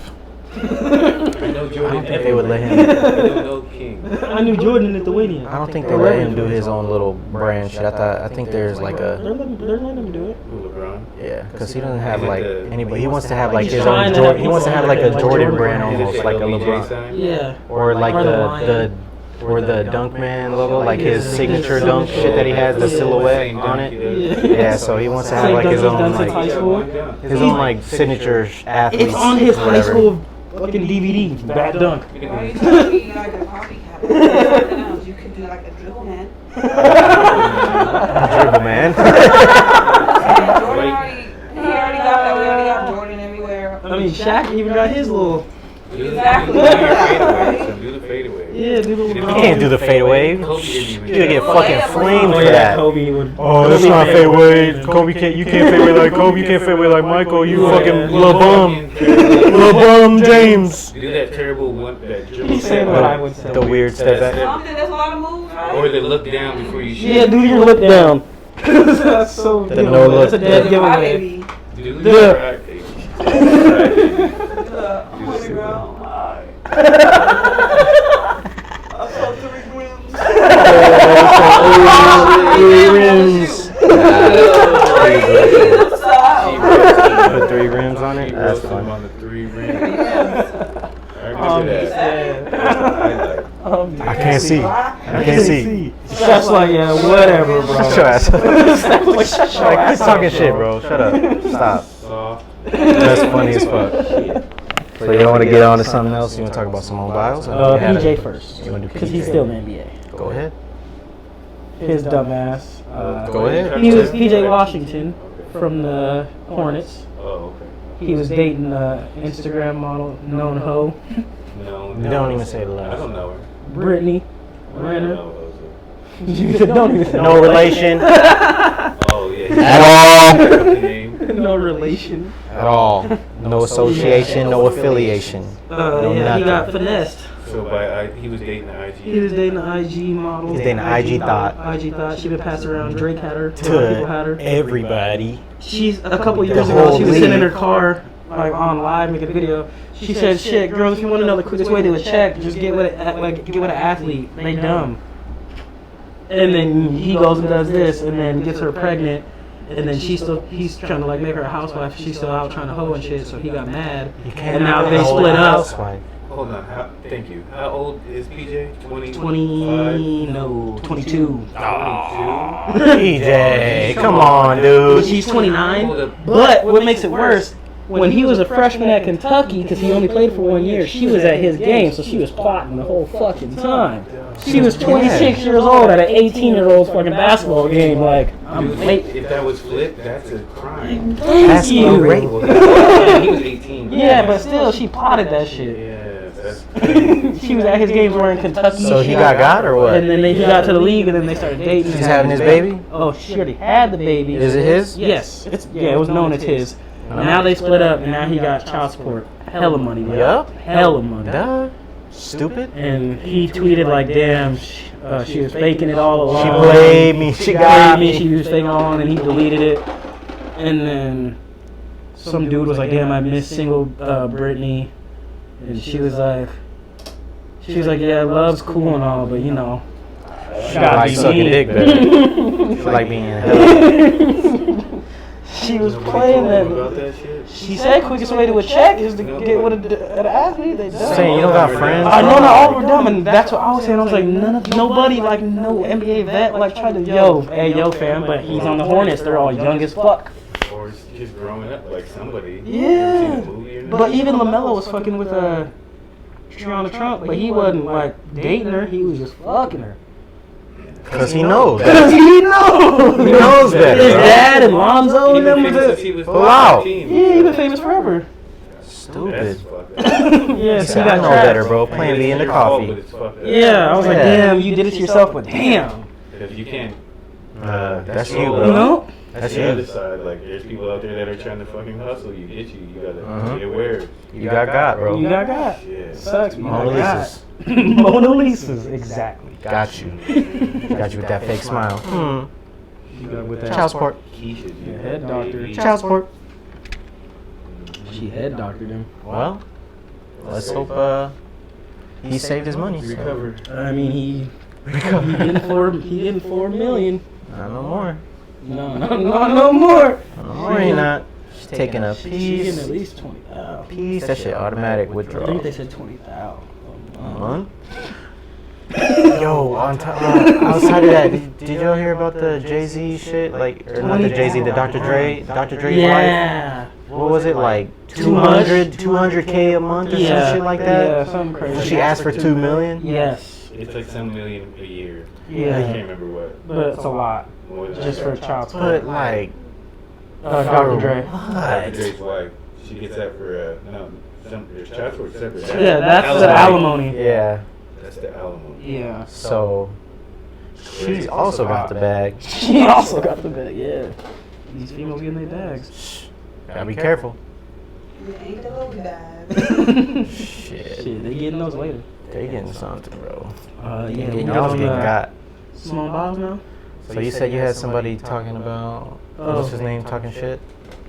I know Jordan. I don't think they would let him. I don't know King. I knew Jordan in Lithuania. I don't think they let him do his own little brand shit. I think there's like a They're letting him do it. Who, LeBron? yeah, because he doesn't have like anybody. He wants to have like his own. He wants to have like a Jordan brand almost, like a LeBron, Yeah. or like the Dunkman logo, like his signature dunk shit that he has, the silhouette on it. Yeah, so he wants to have like his own like signature athletes. It's on his high whatever. school fucking DVD. Bad dunk. Why are you trying to be like a copycat? You could do like a dribble man. Dribble, man. He already got that. We already got Jordan everywhere. I mean, Shaq even got his little. Exactly. Do the fadeaway. Yeah, do the You little. can't do the fadeaway. Kobe didn't even You get fucking flamed Oh for yeah, that. Kobe would. Oh, that's not fadeaway. Kobe can't. You can't fadeaway like Kobe. You can't fadeaway like Michael. You fucking LeBron. LeBron James. Do that terrible one, that dribble He's saying step what back. I would say. The weird step back. That's a lot of moves, right? Or the look down before you shoot. Yeah, do your look down. That's so. The no look. That's a dead Bye, giveaway. baby. Do The- that. Three rims. Put 3 rims on it. That's fun. On the 3 rims. I remember that. I can't see. I can't see. That's like, yeah, whatever, bro. Shut your ass up. That's like, shut your Like, ass quit talking shit, bro. Shut up. Stop. Soft. That's funny as fuck. So you want to get on to something else? You want to talk about Simone Biles? PJ first. You want to do Because he's PJ? still in the NBA. Go ahead. His dumbass. Go ahead. He was PJ Washington from the Hornets. Oh, okay. He was dating the Instagram model known ho, No, Don't even say the I last. don't know her. Brittany I don't Renner. know You said don't even No relation her. Oh, yeah. at all. The name. no relation. At all. No association. No affiliation. No Yeah, he nothing. got finessed. So he was dating the IG. He was dating the IG model. He's dating the IG thought. IG thought. She been passed around. Drake had her. A lot of people had To her. everybody. She's a couple years The ago. whole She was sitting in her league. car, like on live, making a video. She said, "Shit, girls, if you want to know the quickest way to a check, just get with an athlete. They dumb." And then he goes and does this, and then gets her pregnant. And then he's trying to like make her a housewife. She's still out trying to hoe and shit. So he got mad. And now they split up. Hold on. Thank you. How old is PJ? 20? 22. PJ, come on, But dude. she's 29. But what makes it worse, when he was a freshman at Kentucky, because he only played for 1 year, she was at his game, so she was plotting the whole fucking time. She was 26 years old at an 18-year-old's fucking basketball game. Like, I'm late. If that was flipped, that's a crime. That's Thank no you. rape. He was 18. Yeah, but still, she plotted that shit. Yeah, that's She was at his games wearing Kentucky. So he got or what? And then he got to the league, and then they started dating. He's having his baby? Oh, she already had the baby. Is it his? Yes. It was known as his. Now they split up, and now he got child support. Hella money. Bro. Yup. Hella money. Duh. Stupid. And he tweeted like, "Damn, she was faking it all along. She played me. She got me. She was faking all along," and he deleted it. And then some dude was like, "Damn, I miss single Brittany," and she was like, "Yeah, love's cool and all, but you know, She gotta like be sucking me." dick better. She like being in hell. She was Nobody playing told him about that. that shit. She said quickest way to a check is to get with an athlete. They dumb. Saying you don't got friends. I know, not all were dumb, and that's what I was saying. I was like, nobody, like, no NBA vet, like, tried to, yo, fam, but he's on the Hornets. They're all young as fuck. Or it's just growing up like somebody. Yeah. Ever seen a movie or But nothing? even LaMelo was fucking with Triana Trump, but he wasn't, like, dating her. He was just fucking her. Because he knows. Because he knows. He knows better. His bro. dad and Lonzo and them was Since it. he was Wow. 15. Yeah, he been famous forever. Stupid. That's fucked up. Yeah, He so said, he I got know trapped. better, bro. Playing me in the coffee. Yeah, I was like, Yeah. damn, you did it to yourself, but damn. Because you can't. That's you, You bro. know? That's the other you. side, like there's people out there that are trying to fucking hustle. You get you. You gotta Uh-huh. be aware. You got, bro. You got. Shit. Sucks, man. Mona Lisa's. Mona Lisa's, exactly. Got you. Got you with that fake smile. You got with that. Child support. Keisha, Yeah, head doctor. Child support. She head doctored him. Well, let's hope he saved his money. recover. I mean, he getting 4 million. Not no more. No more. No more. He not. She's taking a She's getting at piece. least 20,000. Piece. That shit automatic I withdrawal. think they said 20,000. Month? Yo, on top, outside of that, did y'all hear about the Jay-Z shit? Like, or not the Jay-Z, the Dr. Dre wife? Yeah. What was it, like 200K a month or some shit like that? Yeah, something crazy. So she asked for $2 million? Yes. It's like some million a year. Yeah. I can't remember what. But it's a lot What was just it? for child support. But like, Dr. Dre. Dr. what? Dre's wife. She gets that for there's child support separate. Yeah, that's the alimony. Yeah. That's the alimony. Yeah. So she's also got the bag. She also got the bag. Yeah. These females getting their bags. Gotta be careful. You ain't the little bag. Shit. Shit, they getting those later. They getting something, bro. Yeah, we Y'all getting got. Simone Biles now. So you said you had somebody talking about what's his name talking shit?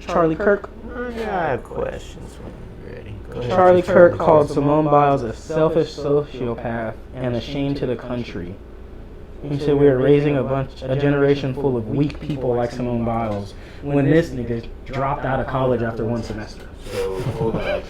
Charlie Kirk. I have questions when you're ready. Go ahead. Charlie Kirk called Simone Biles a selfish sociopath and a shame to the country. He said we are raising a generation full of weak people like Simone Biles when this nigga dropped out of college after one semester. So hold on.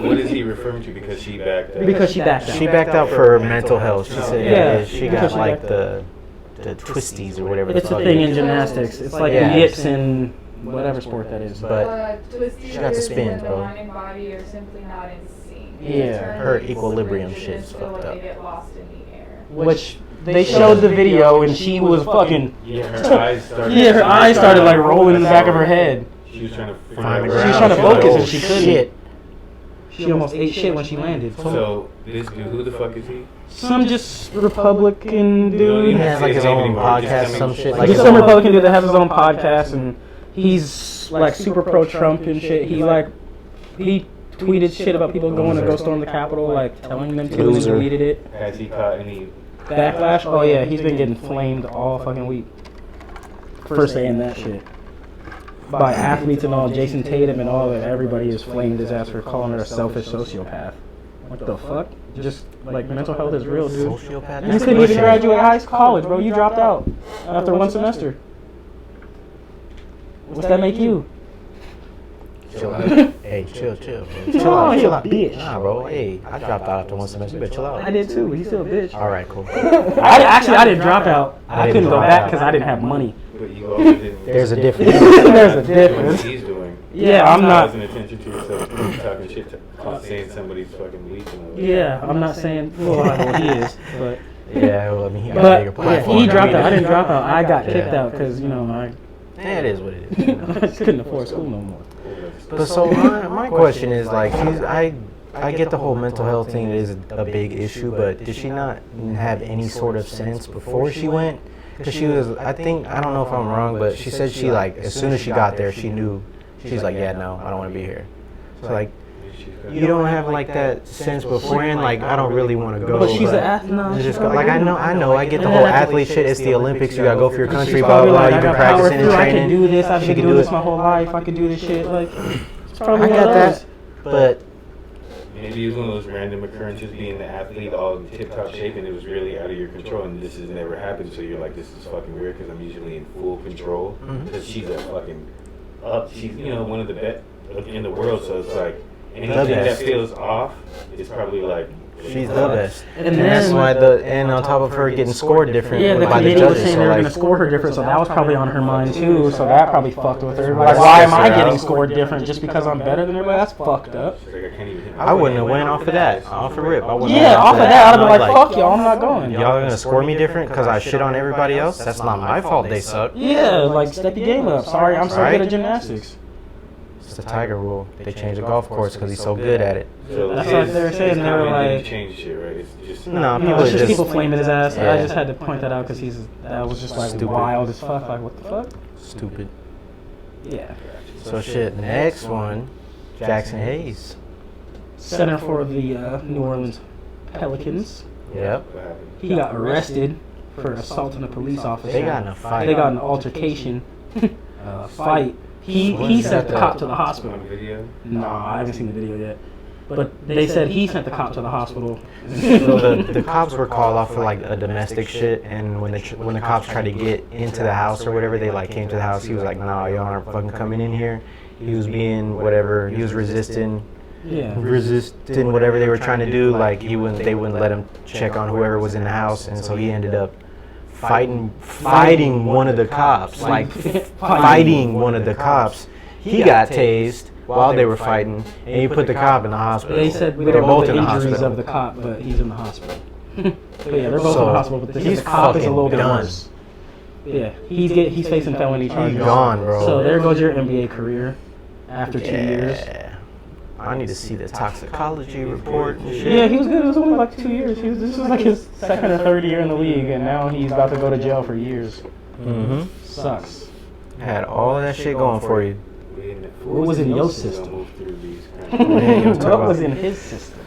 What is he referring to? Because she backed out. Because she backed out. She backed out for mental health. She said Yeah, she because got she like backed the twisties or whatever. the It's a fuck thing it in is. gymnastics. It's like Yeah. the yips in whatever sport that is. But twisties she got the spins, in bro. the mind and body are simply not in sync. Yeah. Her equilibrium shit's feel fucked like up. They get lost in the air. Which they showed the video and she was fucking. Yeah, her eyes started. Yeah, her eyes started like rolling in the back of her head. She was trying to Find find the the ground. She was trying to She was like, focus oh, and she couldn't. shit. She almost ate shit when she landed. So this dude, who the fuck is he? Some just Republican You dude. He don't has like his own podcast, some shit like Just his some own. Republican dude that has his own podcast and he's like super pro Trump and shit. He tweeted shit about people going to go storm the Capitol, like telling them to, and he Loser. deleted it. Has he caught any? Backlash? Oh yeah, he's been getting flamed all fucking week for saying that shit. By athletes and all, Jason Tatum and all of it, everybody is flamed his ass for calling her a selfish sociopath. What the fuck? Just like mental health is real, dude. Sociopath. You couldn't even graduate college, bro. You dropped out after one semester. What's that make you? Chill out. Hey, chill, bro. No, Chill out, you're chill a out. bitch. Nah, bro. Hey, I dropped out after one semester. You better chill out. I did too, but he's still a bitch. All right, cool. I didn't drop out. I couldn't go back because I didn't have money. But you also didn't. There's a difference. There's a What difference. he's doing. Yeah, I'm not. Paying attention to yourself, talking shit, saying somebody's fucking weak. Yeah, I'm not saying well, I know he is, but Yeah, well, I mean, he got a but bigger yeah, platform. he dropped out. I didn't drop out. I got Yeah. kicked out because Yeah, it is what it is. I just couldn't afford school no more. But so my question is like, I get the whole mental health thing is a big issue, but did she not have any sort of sense before she went? Because she was, I don't know if I'm wrong, but she said she like, as soon as she got there, she knew, she's like, yeah, no, I don't want to be here. So like, you don't have like that sense beforehand, like, I don't really want to go. But she's an athlete. Just go, like, I know, I get the whole athlete shit, it's the Olympics, you gotta go for your country, blah, blah, blah, Like, you've been I got power practicing and through, I can training. do this. I've She been can doing do this it. my whole life. I can do this shit. Like, it's I probably got one of those. that, but Maybe it was one of those random occurrences, being the athlete, all in tip-top shape, and it was really out of your control, and this has never happened, so you're like, this is fucking weird, because I'm usually in full control, because she's a fucking she's, one of the best in the world, so it's like, anything that best. feels off is probably like, she's the best. And And that's then- why and on top of her getting scored different Yeah, the by the committee was judges, saying so they were like, going to score her different, so that was probably on her mind too. So that probably fucked with her. Like, why am I getting scored different just because I'm better than everybody? That's fucked up. she's like, I can't even hit I wouldn't have went off of that, off the rip. I wouldn't Yeah, have off of went that, I'd have been I'm like, fuck y'all, I'm not going. Y'all are gonna score me different because I shit on everybody else? That's not my fault. They suck. Yeah, like step your game up. Sorry, I'm so Right? good at gymnastics. It's the Tiger rule. They changed the golf course because he's so good at it. So That's what they were saying, his they were comment like- didn't change shit, right? It's just No, No, people it's just just people flaming his ass. I Yeah. just had to point that out because that was just like Stupid. wild as fuck. Like, what the fuck? stupid. Yeah. So shit. Next one, Jackson Hayes. Center for the New Orleans Pelicans. Yep. what happened. He got arrested for assaulting a police officer. They got in a fight. They got in an altercation. Fight. He sent the cop to the On hospital. video? Nah, I haven't seen the video yet. But they said he sent the cop to the hospital. So the cops were called off for like a domestic shit, and when the cops tried to get into the house or whatever, they like came to the house. He was like, "Nah, y'all aren't fucking coming in here." He was being whatever. He was resisting whatever they were trying to do. Like they wouldn't let him check on whoever was in the house, and so he ended up fighting one of the cops. Like fighting one of the cops. He got tased. while they were fighting, and he put the cop in the hospital. They said we they're don't know both the in the injuries hospital. of the cop, but he's in the hospital. But yeah, they're both So, in the hospital. But they said he's the cop is a fucking little bit done. worse. Yeah, he's facing felony charges. He's gone, bro. So there goes your NBA career after 2 years. Yeah. I need to see the toxicology report and shit. Yeah, he was good. It was only like 2 years. This was like his second or third year in the league, and now he's about to go to jail for years. Mm-hmm. Sucks. Had all that shit going for you. What was in your system? Man, What was in his system?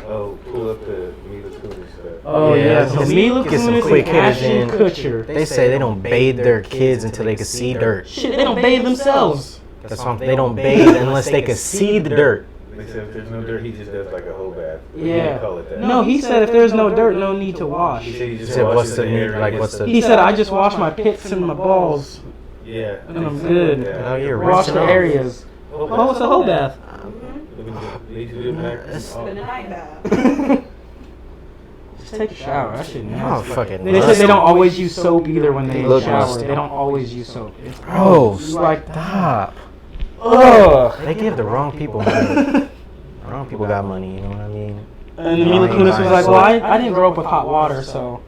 Oh, pull up the Mila Kunis stuff. Oh yeah, so Just Mila get some Kunis quick and hitters Ashton in. Kutcher. They say they don't bathe their kids until they can see dirt. Shit, they don't bathe themselves. That's why they don't bathe unless they can see the dirt. They said if there's no dirt, he just does like a whole bath. Yeah. Call it that. No, he said if there's no dirt, no need to wash. He said he He just said, washes what's the the hair need? and Like, gets what's the. He said I just wash my pits and my balls, Yeah. and I'm good. Yeah. Oh, you're Wash rich the enough. areas. Oh, it's a whole bath. They do it back. Spend the night bath. Just take a shower. That shit Oh, nasty. fucking. They said they don't always use soap either when they Look shower. nasty. They don't always use soap. It's Oh, like stop. ugh. They give the wrong people money. Wrong people got money, you know what I mean? And Mila Kunis was like, well, I didn't grow up with hot water, so.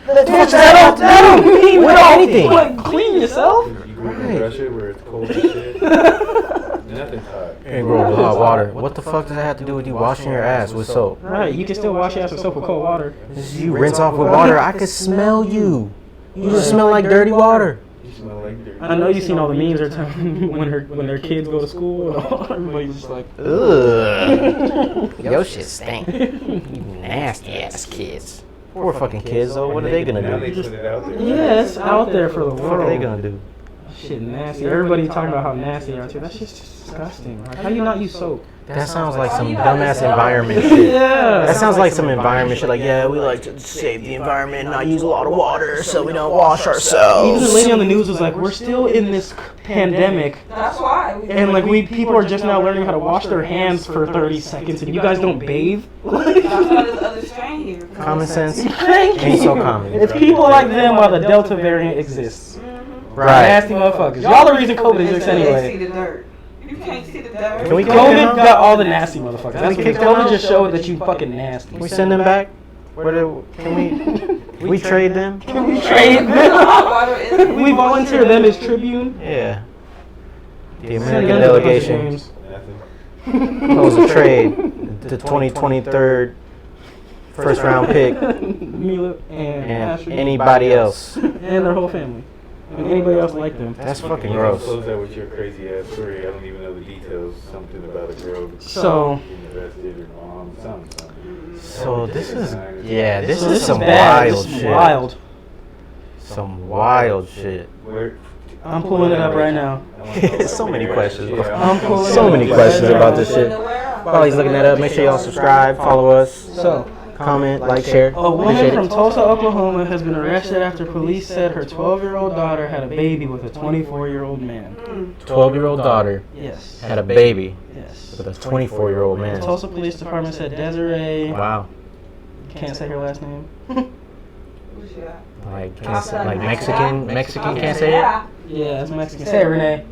That don't mean with anything. Like, clean yourself? You grew up in Russia where it's cold and shit. Nothing's hot. Ain't grow with hot water. What the fuck does that have to do with you washing your ass with soap? Right, you can still wash your ass with soap with cold water. You rinse off with water, I could smell you. You just smell like dirty water. You smell like dirt. I know you've seen all the memes are telling when their kids go to school and all, everybody's just like, Ugh. Your shit stink. You nasty ass kids. Poor fucking kids though, what are they gonna Now they do? put it out there. yeah, it's out there for the What the fuck are they world. gonna do? Shit nasty. Everybody talking about how nasty they are too. That's just disgusting. Like, how do you not use soap? That sounds like some dumbass environment shit. Yeah. That sounds like some environment shit. Like, yeah, we like to save the environment and not use a lot of water so we don't wash Even the ourselves. lady on the news was like, we're still in this pandemic. That's why. And like people are just now learning how to wash their hands for 30 seconds, and you guys don't bathe. That's why there's other strain here. Common sense Thank ain't so you. common. It's people like them while the Delta variant exists. Right. Nasty motherfuckers. Y'all the reason COVID exists They see anyway. the dirt. You can't see the dirt. Can we kick COVID them out? got all the nasty motherfuckers. Can That's we what kick them COVID out? just showed that you fucking nasty. Can we send them back? Can we trade them? We trade Hot water is. we volunteer them as Tribune. Yeah. The Send American them to the delegation games. Nothing. propose a trade. The 2023 first round pick Mila and and Ashton anybody else. and their whole family. And anybody else like them. That's fucking You gross. close that with your crazy ass story. I don't even know the details. Something about a girl So getting arrested or something. So this is this is this some bad. wild This is shit. wild. Some wild shit. Where? I'm pulling it up right now. So many questions, bro. I'm pulling So it many up questions right about now. this shit. While he's looking that up, make sure y'all subscribe, follow us, So, comment, like, share. a woman Appreciate from it. Tulsa, Oklahoma has been arrested after police said her 12-year-old daughter had a baby with a 24-year-old man. 12-year-old daughter Yes. had a baby Yes. with a 24-year-old The man. Tulsa Police Department said Desiree, Wow. can't say her last name. Who's she at? Like, can't say, like Mexican can't say it. Yeah. Yeah, it's Mexican. Say it, Renee.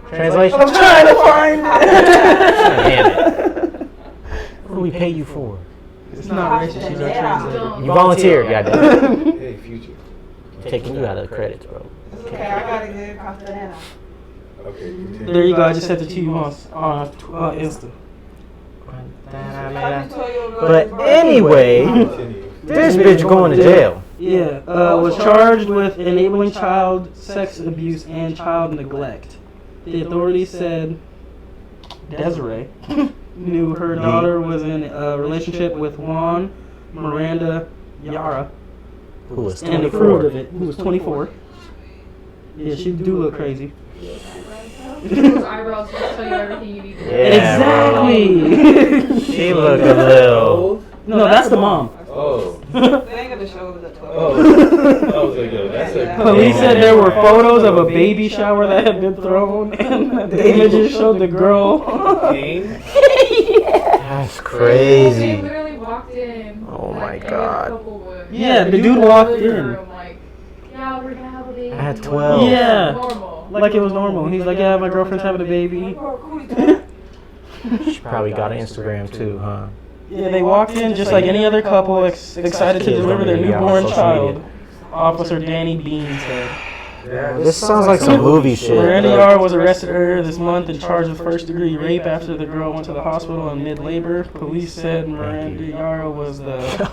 Translation. I'm trying to find Damn it. What do we pay you for? It's not racist, she's our translator. You volunteer, goddamn. Hey, future. Taking you out of the credits, bro. It's okay. I gotta get Castellana. Okay. Continue. There you go, I just sent it to you on Insta. But anyway, Continue. this bitch going to jail. Yeah, was charged with enabling child sex abuse and child neglect. The authorities said Desiree knew her daughter was in a relationship with Juan Miranda Yara Who was and approved of it, who was 24. Yeah, she do look crazy. Those eyebrows just tell you everything you need to know. Yeah, Exactly. She looked a little. No, that's the mom. Oh. They ain't gonna show us at 12. Oh. I was like, yo, that's a. Police said there were photos of a baby shower that had been thrown, and the images showed the girl. Game? That's They crazy. literally walked in. Oh my like, God. every couple would. Yeah, the dude walked Living in. room, like, yeah, we're gonna have a baby. At 12. Yeah. Normal. like it was normal. He's like, yeah, my girlfriend's having a baby. She probably got an Instagram too, huh? Yeah, they walked in just like any other couple, excited to deliver their newborn child. Officer Danny Bean said. This sounds like some movie shit. Miranda Yara was arrested earlier this month and charged with first-degree rape after the girl went to the hospital in mid-labor. Police said Miranda Yara was the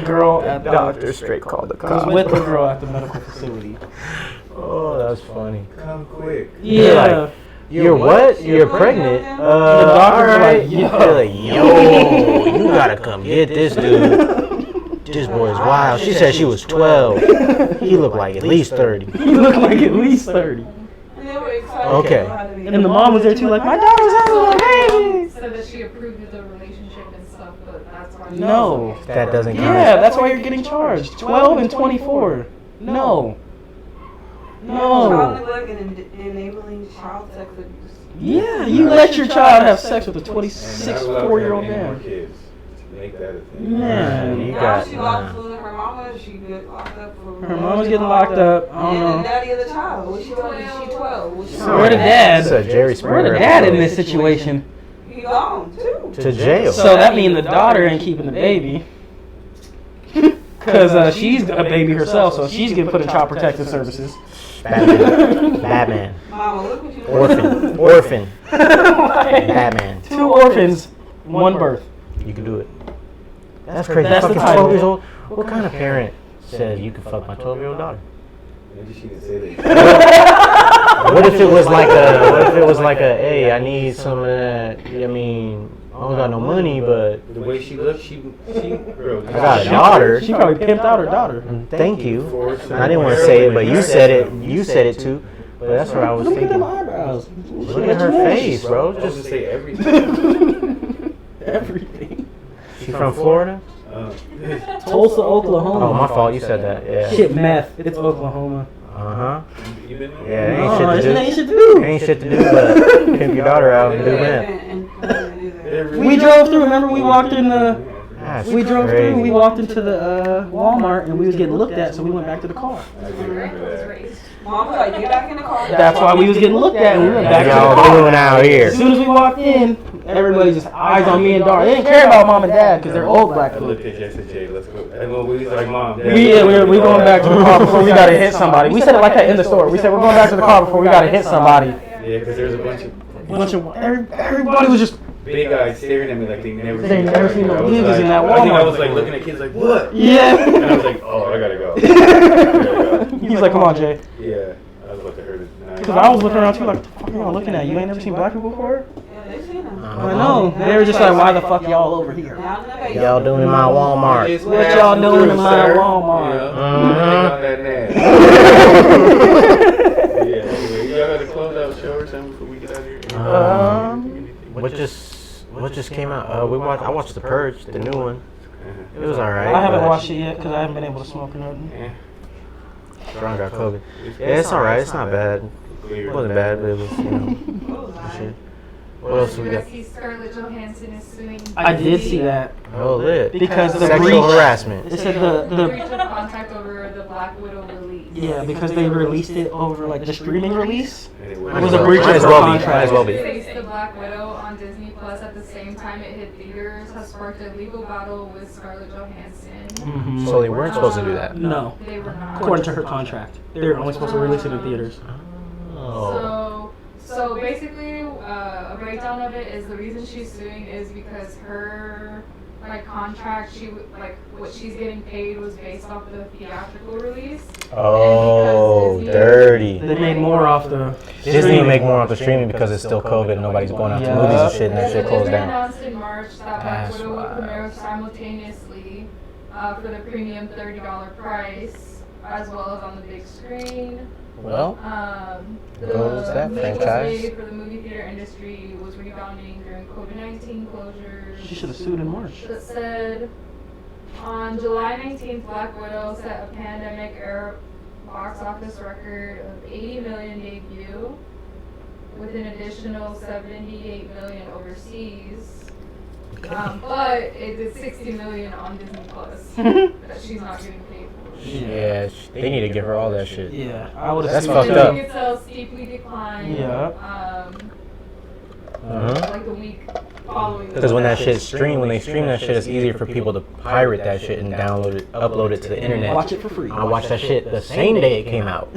girl at the Doctor straight called the was cops. with the girl at the medical facility. Oh, that was funny. Come quick. Yeah. You're what? You're pregnant? The doctor was like, yo, you gotta come get this dude. This boy's wild. She said she was 12. He looked like at least 30. He looked like at least 30. And they were excited. Okay. And the mom was there too, like, my daughter's having a baby. Said that she approved of the relationship and stuff, but that's why. No. That doesn't count. Yeah, that's why you're getting charged. 12 and 24. No. Child No. neglect and enabling child sex abuse. Yeah, you let your child have sex with a And not allowed to 24-year-old have any more man. kids. Make that a thing. Man. You Now got. she locked food in her mama. She get locked up for. Her mama's getting locked up. I And the don't know. daddy of the child. Was she 12? She 12. Was she Where the dad? It's a Jerry Springer Where the dad in episode. this situation? He gone too. To jail. So that means the daughter ain't keeping the baby. Because she's a baby herself, so she's getting put in child protective services. Batman. Batman. Mama, look what you Orphan. Orphan. Batman. 2 orphans, 1 birth. You can do it. That's crazy. That's the Fucking title. 12 years old. What kind of parent says you can fuck my 12-year-old daughter? Maybe she didn't say that. What if it was like a? What if it was like a? Hey, I need some of that. I mean, I don't got no money, but The way she looked, she bro. I got a daughter. She probably pimped out her daughter. Thank you. I didn't want to say it, but you said it. You said it too. But that's what I was Look at them thinking. eyebrows. Look at her face, bro. I was gonna Just say everything. Everything. she from Florida? Tulsa, Oklahoma. Oh, my fault. You said that. Yeah. Shit, meth. It's Oklahoma. Uh huh. You been there? Yeah, No, ain't ain't shit shit to to do. do. Ain't shit to do but pimp your daughter out and do that. We drove through. Remember, we walked in the. That's We drove crazy. through. We walked into the Walmart, and we was getting looked at, so we went back to the car. I do remember that. Mom was like, get back in the car. That's why we was getting looked at, and we went back What to the y'all car. doing out here? As soon as we walked in, everybody just eyes on me and Dar. They didn't care about mom and dad because they're old black I people. looked at Jess and Jay. Let's go. And when we was like, Mom, Dad, We going back to the car before we gotta hit somebody. We said it like that in the store. We said we're going back to the car before we gotta hit somebody. Yeah, because there's a bunch of Everybody was just big guys staring at me like they never They never seen no I was niggas like- in that I think I Walmart was like looking at kids like, what? yeah. And I was like, oh, I gotta go. I gotta go. He's like, come on, Jay. Yeah, I was about to hurt it. Because I was looking around too, like, what the fuck are y'all looking at? You ain't never seen black people before? Yeah, they seen him. I know. They were just like, why the fuck y'all over here? Down in the basement. Y'all doing in my Walmart? Just What pass y'all through, doing in my sir. Walmart? Yeah. Take out that nail. Yeah, anyway, y'all got a close out show or something before we get out of here? What just came out? I watched The Purge, the new one. It was alright. I haven't watched it yet because I haven't been able to smoke or nothing. Yeah. Strong got COVID. Yeah, it's alright. It's not bad. It wasn't bad, but it was, you know, shit. What else we got? See, Scarlett Johansson is suing. I did see that. Oh, lit. Because the Sexual breach. harassment. It said The breach the of contract over the Black Widow release. yeah, because they released it over like the streaming release. It was a breach of Might as well be. contract. Might as well be. Released the Black Widow on Disney Plus at the same time it hit theaters has sparked a legal battle with Scarlett Johansson. Mhm. So they weren't supposed to do that. No, They were not. according to her contract, they're only supposed to release it in theaters. Oh. So basically, a breakdown of it is the reason she's suing is because her contract, what she's getting paid was based off the theatrical release. Oh, And because Disney- dirty. They made more off the Disney streaming. make more off the streaming because it's still COVID. Nobody's going out to Yeah. movies and shit, and that shit closed Disney down. announced in March that Black That's Widow will wild. premiere simultaneously for the premium $30 price, as well as on the big screen. Well, goes that movie franchise. was made for the movie theater industry was rebounding during COVID-19 closures. She should have sued in March. It said on July 19th, Black Widow set a pandemic-era box office record of 80 million debut, with an additional 78 million overseas. But it did 60 million on Disney Plus that she's not getting paid for. Yeah, they need to give her all that shit. Yeah, I would have. That's The fucked up. ticket sales steeply declined. Yeah. Like the week following. Because when that shit's streamed, when they stream that shit, it's easier for people to pirate that shit and download it, upload it to the internet. Watch it for free. I watched that shit the same day it came out.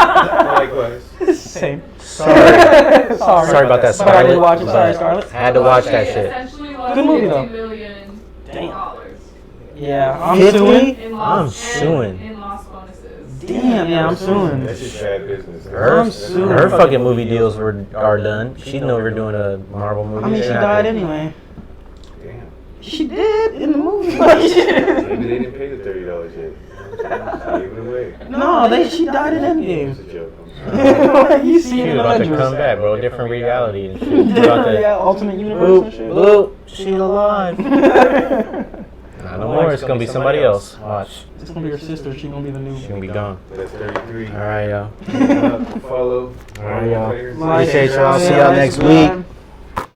Likewise. Same. Sorry. Sorry about that, But I did Scarlett. watch it. Sorry, Scarlett. Had to watch that shit. Essentially lost Good movie, $50 though. million. Yeah, I'm 50? suing. In I'm lost, suing. In lost bonuses. Damn, yeah, I'm suing. That's just bad business. Her, suing. her fucking movie deals are done. She's never doing a Marvel movie. I mean, she They're not died doing- anyway. Damn. She did in the movie. Maybe they didn't pay the $30 yet. Gave it away. No, she died in It's Endgame. a joke. You see She it was in about to Avengers. come back, bro. Different reality and shit. About to, Yeah, alternate universe and boop, shit. boop, she's alive. Nah, no more. It's gonna be somebody else. Watch. It's gonna be her sister. She's gonna be the new. She's gonna be gone. That's 33. All right, y'all. Follow. All right, y'all. Players. Appreciate y'all. See y'all next week.